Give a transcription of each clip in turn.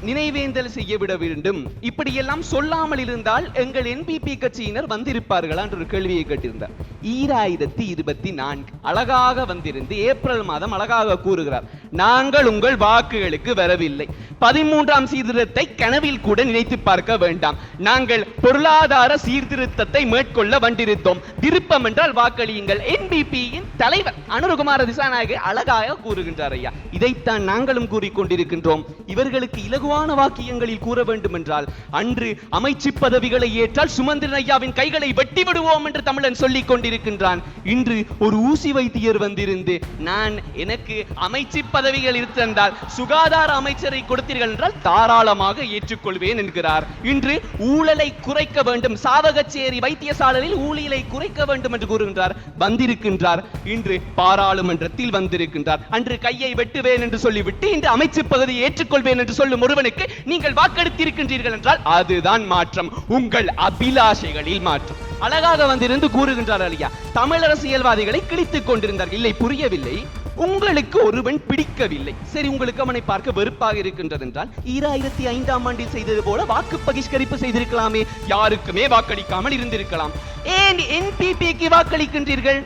நினைவேந்தல் செய்ய விட வேண்டும். இப்படியெல்லாம் சொல்லாமல் இருந்தால் எங்கள் என்பிபி கட்சியினர் வந்திருப்பார்களா என்ற ஒரு கேள்வியை கேட்டிருந்தார். 2024 அழகாக வந்திருந்து ஏப்ரல் மாதம் அழகாக கூறுகிறார், நாங்கள் உங்கள் வாக்குகளுக்கு வரவில்லை. 13ஆம் சீர்திருத்தத்தை கனவில் கூட நினைத்து பார்க்க வேண்டாம். நாங்கள் பொருளாதார சீர்திருத்தத்தை மேற்கொள்ள வந்திருந்தோம். விருப்பம் என்றால் வாக்களியுங்கள். என்பிபியின் தலைவர் அனுரகுமார திசாநாயக அழகாக கூறுகின்றார். ஐயா, இதைத்தான் நாங்களும் கூறிக்கொண்டிருக்கின்றோம். இவர்களுக்கு இலகுவான வாக்கியங்களில் கூற வேண்டும் என்றால், அன்று அமைச்சு பதவிகளை ஏற்றால் சுமந்திரன் ஐயாவின் கைகளை வெட்டி விடுவோம் என்று தமிழன் சொல்லிக் கொண்டிருக்கின்றான். இன்று ஒரு ஊசி வைத்தியர் வந்திருந்து, நான் எனக்கு அமைச்சு பதவிகள் இருந்தால் சுகாதார அமைச்சரை கொடுத்தீர்கள் என்றால் தாராளமாக ஏற்றுக்கொள்வேன் என்கிறார். இன்று ஊழலை குறைக்க வேண்டும், சாவகச்சேரி வைத்தியசாலையில் ஊழலை குறைக்க வேண்டும் என்று கூறுகின்றார். வந்திருக்கின்றார், இன்று பாராளுமன்றத்தில் வந்திருக்கின்றார். அன்று கையை வெட்டுவேன் என்று சொல்லிவிட்டு இன்று அமைச்சு பகுதியை ஏற்றுக்கொள்வேன் என்று சொல்லும் ஒருவனுக்கு நீங்கள் வாக்களித்திருக்கின்றீர்கள் என்றால் அதுதான் மாற்றம், உங்கள் அபிலாஷைகளில் மாற்றம். அழகாக வந்திருந்து கூறுகின்றார் ஐயா, தமிழ் அரசியல்வாதிகளை கிழித்துக் கொண்டிருந்தார்கள். இல்லை, புரியவில்லை. உங்களுக்கு ஒருவன் பிடிக்கவில்லை, சரி, உங்களுக்கு அவனை பார்க்க வெறுப்பாக இருக்கின்றது என்றால் 2005ஆம் ஆண்டில் செய்தது போல வாக்கு பகிஷ்கரிப்பு செய்திருக்கலாமே, யாருக்குமே வாக்களிக்காமல் இருந்திருக்கலாம். ஏன் என்பிபிக்கு வாக்களிக்கின்றீர்கள்?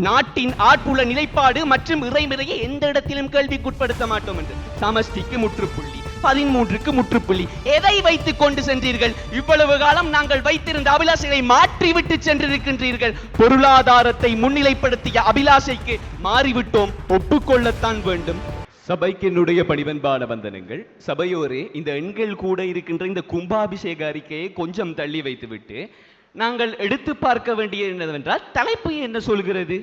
நாட்டின் ஆட்புல நிலைப்பாடு மற்றும் இறைமுறையை எந்த இடத்திலும் கேள்விக்குட்படுத்த மாட்டோம் என்று. சமஷ்டிக்கு முற்றுப்புள்ளி, 13க்கு முற்றுப்புள்ளி. எதை வைத்துக் கொண்டு சென்றீர்கள்? இவ்வளவு காலம் நாங்கள் வைத்திருந்த அபிலாஷைகளை மாற்றிவிட்டு சென்றிருக்கின்றீர்கள். பொருளாதாரத்தை முன்னிலைப்படுத்திய அபிலாஷைக்கு மாறிவிட்டோம், ஒப்புக்கொள்ளத்தான் வேண்டும். சபைக்கு என்னுடைய பணிவன்பான வந்தனங்கள். சபையோரே, இந்த எண்கள் கூட இருக்கின்ற இந்த கும்பாபிஷேக அறிக்கையை கொஞ்சம் தள்ளி வைத்துவிட்டு நாங்கள் எடுத்து பார்க்க வேண்டியது என்னவென்றால், தலைப்பு என்ன சொல்கிறது?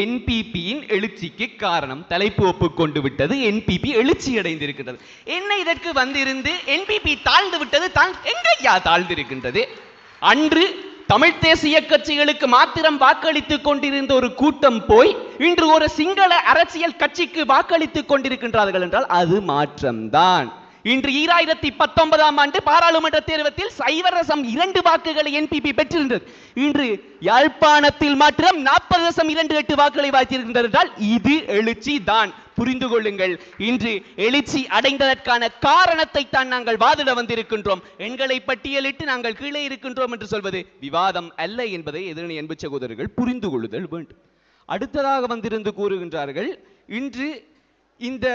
என்பிபியின் எழுச்சிக்கு காரணம். தலைப்பு ஒப்புக்கொண்டு விட்டது, என்பிபி எழுச்சி அடைந்திருக்கின்றது. என்ன இதற்கு வந்திருந்து என்பிபி தாழ்ந்து விட்டது? எங்கய்யா தாழ்ந்திருக்கின்றது? அன்று தமிழ் தேசிய கட்சிகளுக்கு மாத்திரம் வாக்களித்துக் கொண்டிருந்த ஒரு கூட்டம் போய் இன்று ஒரு சிங்கள அரசியல் கட்சிக்கு வாக்களித்துக் கொண்டிருக்கின்றார்கள் என்றால் அது மாற்றம்தான். இன்று 2019ஆம் ஆண்டு பாராளுமன்ற தேர்தலில் 0.2 வாக்குகளை என்பிபி பெற்றிருந்தது. இன்று யாழ்ப்பாணத்தில் மாத்திரம் 40.28 வாக்குகளை வாய்த்திருக்கின்றது என்றால் இது எழுச்சி தான். புரிந்து கொள்ளுங்கள், இன்று எழுச்சி அடைந்ததற்கான காரணத்தை தான் நாங்கள் வாதிட வந்திருக்கின்றோம். எண்களை பட்டியலிட்டு நாங்கள் கீழே இருக்கின்றோம் என்று சொல்வது விவாதம் அல்ல என்பதை எதிரணி அன்பு சகோதரர்கள் புரிந்து கொள்ளுதல் வேண்டும். அடுத்ததாக வந்திருந்து கூறுகின்றார்கள், இன்று இந்த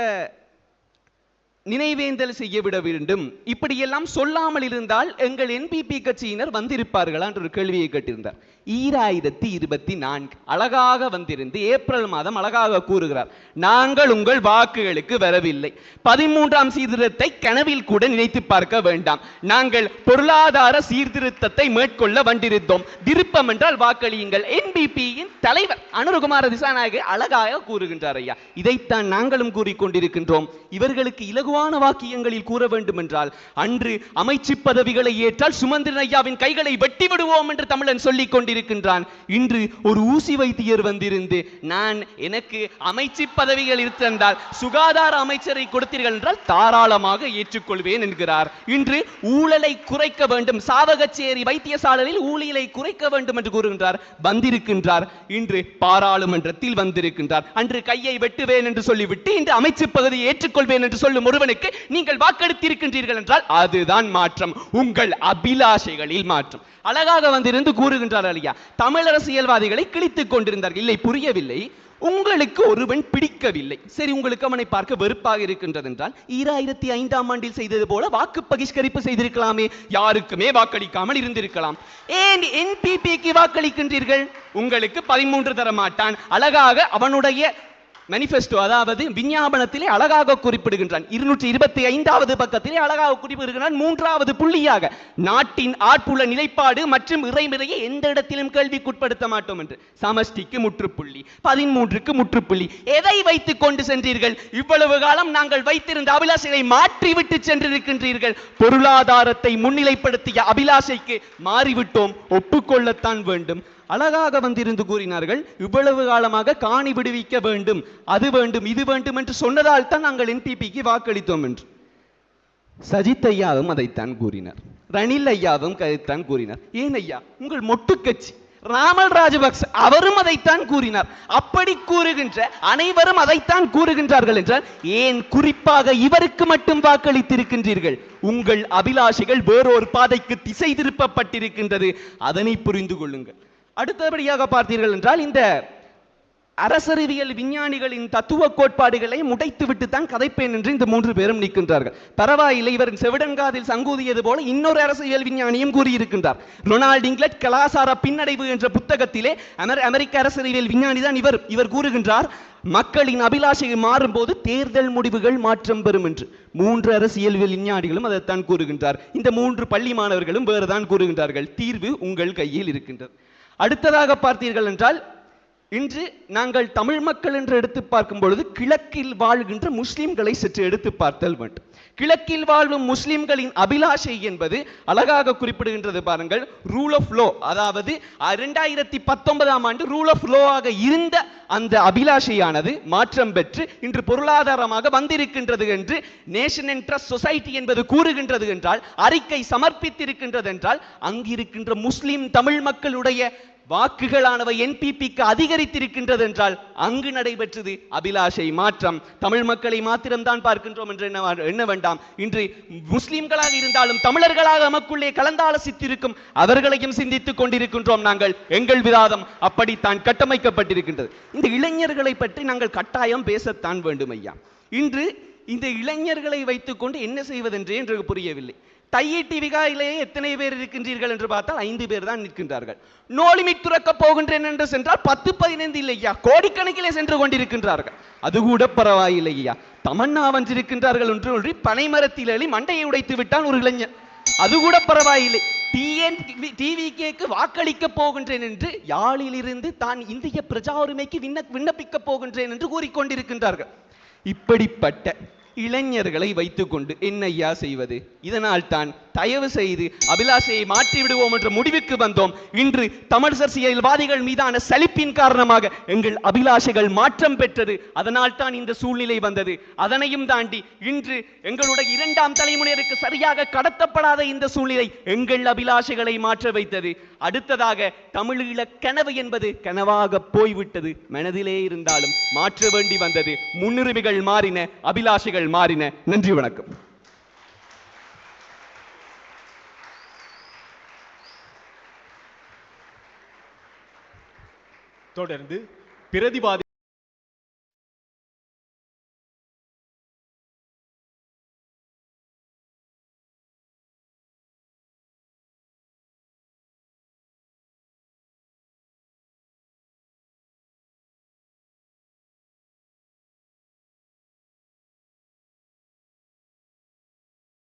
நினைவேந்தல் செய்ய விட வேண்டும். இப்படியெல்லாம் சொல்லாமல் இருந்தால் எங்கள் என்பிபி கட்சியினர் வந்திருப்பார்களா என்ற ஒரு கேள்வியை கேட்டிருந்தார். 2024 அழகாக வந்திருந்து ஏப்ரல் மாதம் அழகாக கூறுகிறார், நாங்கள் உங்கள் வாக்குகளுக்கு வரவில்லை. 13ஆம் சீர்திருத்தத்தை கனவில் கூட நினைத்து பார்க்க வேண்டாம். நாங்கள் பொருளாதார சீர்திருத்தத்தை மேற்கொள்ள வந்திருந்தோம். விருப்பம் என்றால் வாக்களியுங்கள். என்பிபியின் தலைவர் அனுரகுமார திசாநாயக அழகாக கூறுகின்றார். ஐயா, இதைத்தான் நாங்களும் கூறிக்கொண்டிருக்கின்றோம். இவர்களுக்கு இலகுவான வாக்கியங்களில் கூற வேண்டும் என்றால், அன்று அமைச்சு பதவிகளை ஏற்றால் சுமந்திரன் ஐயாவின் கைகளை வெட்டி விடுவோம் என்று தமிழன் சொல்லிக் கொண்டிருக்கின்றான். இன்று ஒரு ஊசி வைத்தியர் வந்திருந்து, நான் எனக்கு அமைச்சு பதவிகள் இருந்தால் சுகாதார அமைச்சரை கொடுத்தீர்கள் என்றால் தாராளமாக ஏற்றுக்கொள்வேன் என்கிறார். இன்று ஊழலை குறைக்க வேண்டும், சாவகச்சேரி வைத்தியசாலையில் ஊழலை குறைக்க வேண்டும் என்று கூறுகின்றார். வந்திருக்கின்றார், இன்று பாராளுமன்றத்தில் வந்திருக்கின்றார். அன்று கையை வெட்டுவேன் என்று சொல்லிவிட்டு இன்று அமைச்சு பகுதியை ஏற்றுக்கொள்வேன் என்று சொல்லும் ஒருவனுக்கு நீங்கள் வாக்களித்திருக்கின்றீர்கள் என்றால் அதுதான் மாற்றம், உங்கள் அபிலாஷைகளில் மாற்றம். அழகாக வந்திருந்து கூறுகின்றார் ஐயா, தமிழ் அரசியல்வாதிகளை கிழித்துக் கொண்டிருந்தார்கள். இல்லை, புரியவில்லை. உங்களுக்கு ஒருவன் பிடிக்கவில்லை, சரி, உங்களுக்கு அவனை பார்க்க வெறுப்பாக இருக்கின்றது என்றால் 2005ஆம் ஆண்டில் செய்தது போல வாக்கு பகிஷ்கரிப்பு செய்திருக்கலாமே, யாருக்குமே வாக்களிக்காமல் இருந்திருக்கலாம். ஏன் என்பிபிக்கு வாக்களிக்கின்றீர்கள்? உங்களுக்கு 13 தர மாட்டான். அழகாக அவனுடைய மேனிஃபெஸ்டோ, அதாவது விஞ்ஞாபனத்திலே அழகாக குறிப்பிடுகின்றான். 225வது பக்கத்திலே அழகாக குறிப்பிடுகின்றான். 3வது புள்ளியாக நாட்டின் ஆட்புல நிலைப்பாடு மற்றும் இறைமுறையை எந்த இடத்திலும் கேள்விக்குட்படுத்த மாட்டோம் என்று. சமஷ்டிக்கு முற்றுப்புள்ளி, 13க்கு முற்றுப்புள்ளி. எதை வைத்துக் கொண்டு சென்றீர்கள்? இவ்வளவு காலம் நாங்கள் வைத்திருந்த அபிலாஷைகளை மாற்றிவிட்டு சென்றிருக்கின்றீர்கள். பொருளாதாரத்தை முன்னிலைப்படுத்திய அபிலாஷைக்கு மாறிவிட்டோம், ஒப்புக்கொள்ளத்தான் வேண்டும். அழகாக வந்திருந்து கூறினார்கள், இவ்வளவு காலமாக காணி விடுவிக்க வேண்டும், அது வேண்டும், இது வேண்டும் என்று சொன்னதால் தான் நாங்கள் என்பிபிக்கு வாக்களித்தோம் என்று. சஜித் ஐயாவும் அதைத்தான் கூறினார், ரணில் ஐயாவும் அதைத்தான் கூறினார். ஏன் ஐயா, உங்கள் மொட்டு கட்சி ராமல் ராஜபக்ச அவரும் அதைத்தான் கூறினார். அப்படி கூறுகின்ற அனைவரும் அதைத்தான் கூறுகின்றார்கள் என்றால் ஏன் குறிப்பாக இவருக்கு மட்டும் வாக்களித்திருக்கின்றீர்கள்? உங்கள் அபிலாஷைகள் வேறொரு பாதைக்கு திசை திருப்பப்பட்டிருக்கின்றது. அதனை புரிந்து கொள்ளுங்கள். அடுத்தபடியாக பார்த்தீர்கள் என்றால் இந்த அரசறிவியல் விஞ்ஞானிகளின் தத்துவ கோட்பாடுகளை முடைத்துவிட்டு தான் கதைப்பேன் என்று இந்த 3 பேரும் நிற்கின்றார்கள். பரவாயில்லை, இவர் செவிடன்காதில் சங்கூதியது போல இன்னொரு அரசியல் விஞ்ஞானியும் கூறியிருக்கின்றார். ரொனால்ட் இங்லட் கலாசார பின்னடைவு என்ற புத்தகத்திலே அமெரிக்க அரசியல் விஞ்ஞானி தான் இவர் கூறுகின்றார், மக்களின் அபிலாஷை மாறும் போது தேர்தல் முடிவுகள் மாற்றம் பெறும் என்று. 3 அரசியல் விஞ்ஞானிகளும் அதைத்தான் கூறுகின்றார். இந்த 3 பள்ளி மாணவர்களும் வேறுதான் கூறுகின்றார்கள். தீர்வு உங்கள் கையில் இருக்கின்றது. அடுத்ததாக பார்த்தீர்கள் என்றால் இன்று நாங்கள் தமிழ் மக்கள் என்று எடுத்து பார்க்கும் பொழுது கிழக்கில் வாழ்கின்ற முஸ்லிம்களை சற்று எடுத்து பார்த்தல் வேண்டும். கிழக்கில் வாழும் முஸ்லிம்களின் அபிலாஷை என்பது அழகாக குறிப்பிடுகின்றது பாருங்கள். ரூல் ஆஃப் லோ, அதாவது 2019ஆம் ஆண்டு ரூல் ஆஃப் லோ ஆக இருந்த அந்த அபிலாஷையானது மாற்றம் பெற்று இன்று பொருளாதாரமாக வந்திருக்கின்றது என்று நேஷன் அண்ட் ட்ரஸ்ட் சொசைட்டி என்பது கூறுகின்றது என்றால், அறிக்கை சமர்ப்பித்திருக்கின்றது என்றால், அங்கிருக்கின்ற முஸ்லிம் தமிழ் மக்களுடைய வாக்குகளானவை என்பிபிக்கு அதிகரித்திருக்கின்றது என்றால் அங்கு நடைபெற்றது அபிலாஷை மாற்றம். தமிழ் மக்களை மாத்திரம்தான் பார்க்கின்றோம் என்று எண்ண வேண்டாம். இன்று முஸ்லிம்களாக இருந்தாலும் தமிழர்களாக நமக்குள்ளே கலந்தாலோசித்திருக்கும் அவர்களையும் சிந்தித்துக் கொண்டிருக்கின்றோம் நாங்கள். எங்கள் விவாதம் அப்படித்தான் கட்டமைக்கப்பட்டிருக்கின்றது. இந்த இளைஞர்களை பற்றி நாங்கள் கட்டாயம் பேசத்தான் வேண்டும் ஐயா. இன்று இந்த இளைஞர்களை வைத்துக் கொண்டு என்ன செய்வதென்றே என்று புரியவில்லை. தையிட்டி விகாயிலேயே எத்தனை பேர் இருக்கின்றீர்கள் என்று பார்த்தால் 5 பேர் தான் நிற்கின்றார்கள். நோ லிமிட் துறக்க போகின்றேன் என்று சென்றால் 10-15 இல்லையா, கோடிக்கணக்கிலே சென்று கொண்டிருக்கின்றார்கள். அது கூட பரவாயில்லையா. தமன்னா வந்திருக்கின்றார்கள் என்று பனைமரத்தில் எழுதி மண்டையை உடைத்து விட்டான் ஒரு இளைஞர். அது கூட பரவாயில்லை. டிவிகேக்கு வாக்களிக்க போகின்றேன் என்று யாழிலிருந்து தான் இந்திய பிரஜா உரிமைக்கு விண்ணப்பிக்க போகின்றேன் என்று கூறிக்கொண்டிருக்கின்றார்கள். இப்படிப்பட்ட இளைஞர்களை வைத்துக் கொண்டு என்னையா செய்வது? இதனால் தான் தயவு செய்து அபிலாஷையை மாற்றி விடுவோம் என்ற முடிவுக்கு வந்தோம். இன்று தமிழ் அரசியல்வாதிகள் மீதான சலிப்பின் காரணமாக எங்கள் அபிலாஷைகள் மாற்றம் பெற்றது. அதனால் தான் இந்த சூழ்நிலை வந்தது. அதனையும் தாண்டி இன்று எங்களுடைய 2ஆம் தலைமுறையினருக்கு சரியாக கடத்தப்படாத இந்த சூழ்நிலை எங்கள் அபிலாஷைகளை மாற்ற வைத்தது. அடுத்ததாக தமிழீழ கனவு என்பது கனவாக போய்விட்டது. மனதிலே இருந்தாலும் மாற்ற வேண்டி வந்தது. முன்னுரிமைகள் மாறின, அபிலாஷைகள் மாறின. நன்றி, வணக்கம். தொடர்ந்து பிரதிவாதி